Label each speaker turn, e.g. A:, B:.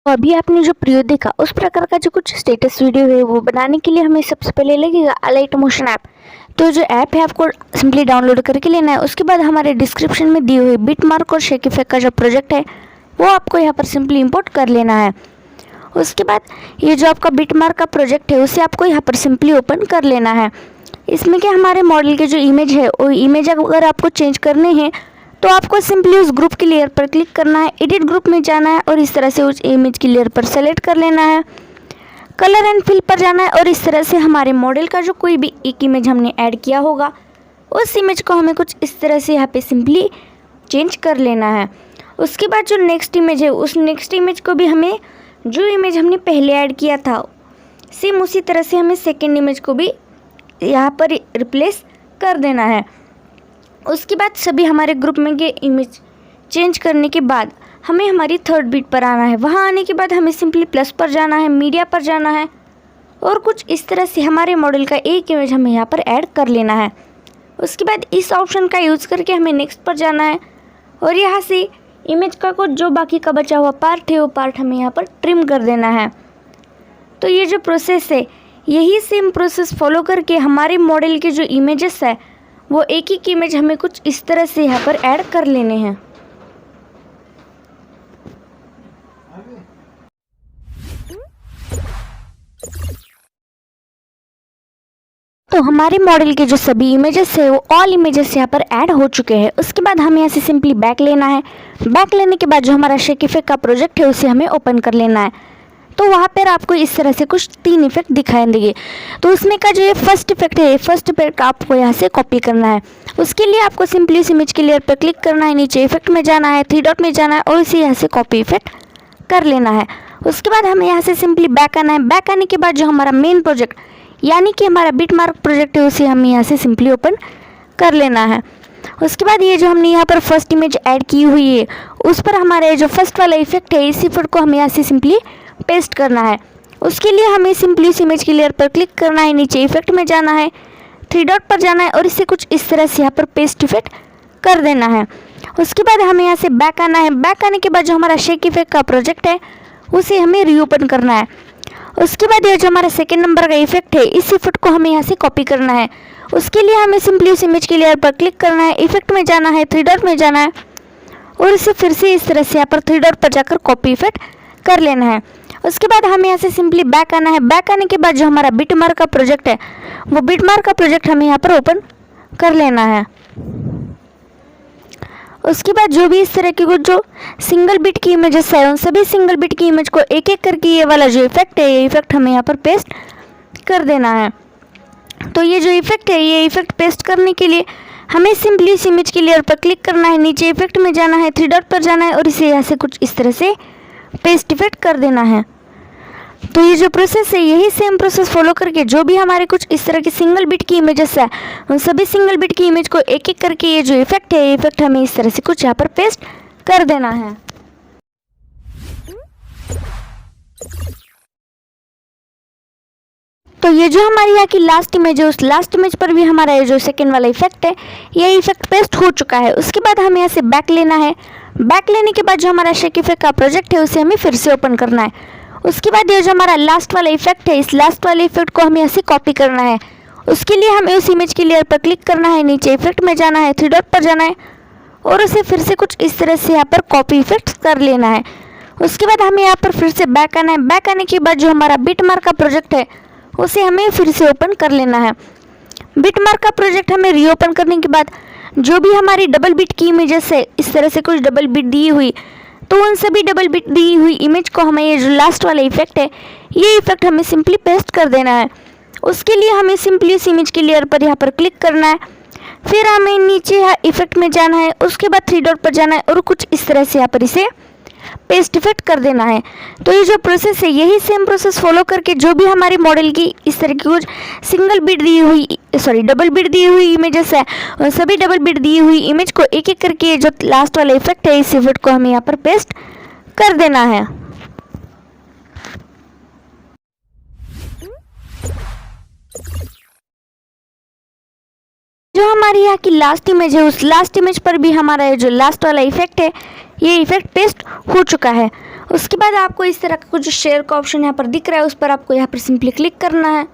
A: तो अभी आपने जो प्रयोग देखा उस प्रकार का जो कुछ स्टेटस वीडियो है वो बनाने के लिए हमें सबसे पहले लगेगा अलाइट मोशन ऐप। तो जो ऐप है आपको सिंपली डाउनलोड करके लेना है। उसके बाद हमारे डिस्क्रिप्शन में दिए हुए बिटमार्क और शेक इफेक्ट का जो प्रोजेक्ट है वो आपको यहाँ पर सिंपली इंपोर्ट कर लेना है। उसके बाद ये जो आपका बिटमार्क का प्रोजेक्ट है उसे आपको यहाँ पर सिंपली ओपन कर लेना है। इसमें क्या हमारे मॉडल के जो इमेज है वो इमेज अगर आपको चेंज करने हैं तो आपको सिंपली उस ग्रुप की लेयर पर क्लिक करना है, एडिट ग्रुप में जाना है और इस तरह से उस इमेज की लेयर पर सेलेक्ट कर लेना है। कलर एंड फिल पर जाना है और इस तरह से हमारे मॉडल का जो कोई भी एक इमेज हमने ऐड किया होगा उस इमेज को हमें कुछ इस तरह से यहाँ पे सिंपली चेंज कर लेना है। उसके बाद जो नेक्स्ट इमेज है उस नेक्स्ट इमेज को भी हमें जो इमेज हमने पहले ऐड किया था सेम उसी तरह से हमें सेकेंड इमेज को भी यहाँ पर रिप्लेस कर देना है। उसके बाद सभी हमारे ग्रुप में के इमेज चेंज करने के बाद हमें हमारी थर्ड बीट पर आना है। वहाँ आने के बाद हमें सिंपली प्लस पर जाना है, मीडिया पर जाना है और कुछ इस तरह से हमारे मॉडल का एक इमेज हमें यहाँ पर ऐड कर लेना है। उसके बाद इस ऑप्शन का यूज़ करके हमें नेक्स्ट पर जाना है और यहाँ से इमेज का कुछ जो बाकी का बचा हुआ पार्ट है वो पार्ट हमें यहाँ पर ट्रिम कर देना है। तो ये जो प्रोसेस है यही सेम प्रोसेस फॉलो करके हमारे मॉडल के जो इमेजेस है वो एक एक इमेज हमें कुछ इस तरह से यहाँ पर ऐड कर लेने हैं। तो हमारे मॉडल के जो सभी इमेजेस है वो ऑल इमेजेस यहाँ पर ऐड हो चुके हैं। उसके बाद हमें यहाँ से सिंपली बैक लेना है। बैक लेने के बाद जो हमारा शेक इफेक्ट का प्रोजेक्ट है उसे हमें ओपन कर लेना है। तो वहाँ पर आपको इस तरह से कुछ 3 इफेक्ट दिखाई देंगे। तो उसमें का जो ये फर्स्ट इफेक्ट है फर्स्ट इफेक्ट आपको यहाँ से कॉपी करना है। उसके लिए आपको सिंपली इस इमेज की लेयर पर क्लिक करना है, नीचे इफेक्ट में जाना है, 3 डॉट में जाना है और इसे यहाँ से कॉपी इफेक्ट कर लेना है। उसके बाद हमें यहाँ से सिंपली बैक आना है। बैक आने के बाद जो हमारा मेन प्रोजेक्ट यानी कि हमारा बिटमार्क प्रोजेक्ट है उसे हमें यहाँ से सिंपली ओपन कर लेना है। उसके बाद ये जो हमने यहाँ पर फर्स्ट इमेज ऐड की हुई है उस पर हमारा जो फर्स्ट वाला इफेक्ट है इस इफेक्ट को हमें यहाँ से सिंपली पेस्ट करना है। उसके लिए हमें सिंपली इस इमेज की लेयर पर क्लिक करना है, नीचे इफेक्ट में जाना है, 3 डॉट पर जाना है और इसे कुछ इस तरह से यहाँ पर पेस्ट इफेक्ट कर देना है। उसके बाद हमें यहाँ से बैक आना है। बैक आने के बाद जो हमारा शेक इफेक्ट का प्रोजेक्ट है उसे हमें रीओपन करना है। उसके बाद ये जो हमारा सेकेंड नंबर का इफेक्ट है इस इफेक्ट को हमें यहाँ से कॉपी करना है। उसके लिए हमें सिंपली उस इमेज की लेयर पर क्लिक करना है, इफेक्ट में जाना है, 3 डॉट में जाना है और इसे फिर से इस तरह से यहाँ पर 3 डॉट पर जाकर कॉपी इफेक्ट कर लेना है। उसके बाद हमें यहाँ से सिंपली बैक आना है। बैक आने के बाद जो हमारा बिटमार्क का प्रोजेक्ट है वो बिटमार्क का प्रोजेक्ट हमें यहाँ पर ओपन कर लेना है। उसके बाद जो भी इस तरह की कुछ जो सिंगल बिट की इमेजेस है उन सभी सिंगल बिट की इमेज को एक एक करके ये वाला जो इफेक्ट है ये इफेक्ट हमें यहाँ पर पेस्ट कर देना है। तो ये जो इफेक्ट है ये इफेक्ट पेस्ट करने के लिए हमें सिंपली इस इमेज की लेयर पर क्लिक करना है, नीचे इफेक्ट में जाना है, 3 डॉट पर जाना है और इसे यहाँ से कुछ इस तरह से पेस्ट इफेक्ट कर देना है। तो ये जो प्रोसेस है यही सेम प्रोसेस फॉलो करके जो भी हमारे कुछ इस तरह की सिंगल बिट की इमेजेस है उन सभी सिंगल बिट की इमेज को एक एक करके ये जो इफेक्ट है ये इफेक्ट हमें इस तरह से कुछ यहाँ पर पेस्ट कर देना है। तो ये जो हमारी यहाँ की लास्ट इमेज है उस लास्ट इमेज पर भी हमारा ये जो सेकेंड वाला इफेक्ट है ये इफेक्ट पेस्ट हो चुका है। उसके बाद हमें यहाँ से बैक लेना है। बैक लेने के बाद जो हमारा शेक इफेक्ट का प्रोजेक्ट है उसे हमें फिर से ओपन करना है। उसके बाद ये जो हमारा लास्ट वाला इफेक्ट है इस लास्ट वाले इफेक्ट को हमें ऐसे कॉपी करना है। उसके लिए हमें उस इमेज की लेयर पर क्लिक करना है, नीचे इफेक्ट में जाना है, 3 डॉट पर जाना है और उसे फिर से कुछ इस तरह से यहाँ पर कॉपी इफेक्ट कर लेना है। उसके बाद हमें यहाँ पर फिर से बैक आना है। बैक आने के बाद जो हमारा बिटमार्क का प्रोजेक्ट है उसे हमें फिर से ओपन कर लेना है। बिटमार्क का प्रोजेक्ट हमें रीओपन करने के बाद जो भी हमारी डबल बिट की इमेजेस है इस तरह से कुछ डबल बिट दी हुई तो उन सभी डबल बिट दी हुई इमेज को हमें ये जो लास्ट वाला इफेक्ट है ये इफेक्ट हमें सिंपली पेस्ट कर देना है। उसके लिए हमें सिंपली इस इमेज की लेयर पर यहाँ पर क्लिक करना है, फिर हमें नीचे इफेक्ट में जाना है, उसके बाद 3 डॉट पर जाना है और कुछ इस तरह से यहाँ पर इसे पेस्ट इफेक्ट कर देना है। तो ये जो प्रोसेस है यही सेम प्रोसेस फॉलो करके जो भी हमारे मॉडल की इस तरह की कुछ सिंगल बिट दी हुई डबल बिट दी हुई इमेजेस है और सभी डबल बिट दी हुई इमेज को एक एक करके जो लास्ट वाला इफेक्ट है इस इफेक्ट को हमें यहाँ पर पेस्ट कर देना है। जो हमारी यहाँ की लास्ट इमेज है उस लास्ट इमेज पर भी हमारा ये जो लास्ट वाला इफेक्ट है ये इफेक्ट पेस्ट हो चुका है। उसके बाद आपको इस तरह का कुछ शेयर का ऑप्शन यहाँ पर दिख रहा है, उस पर आपको यहाँ पर सिंपली क्लिक करना है।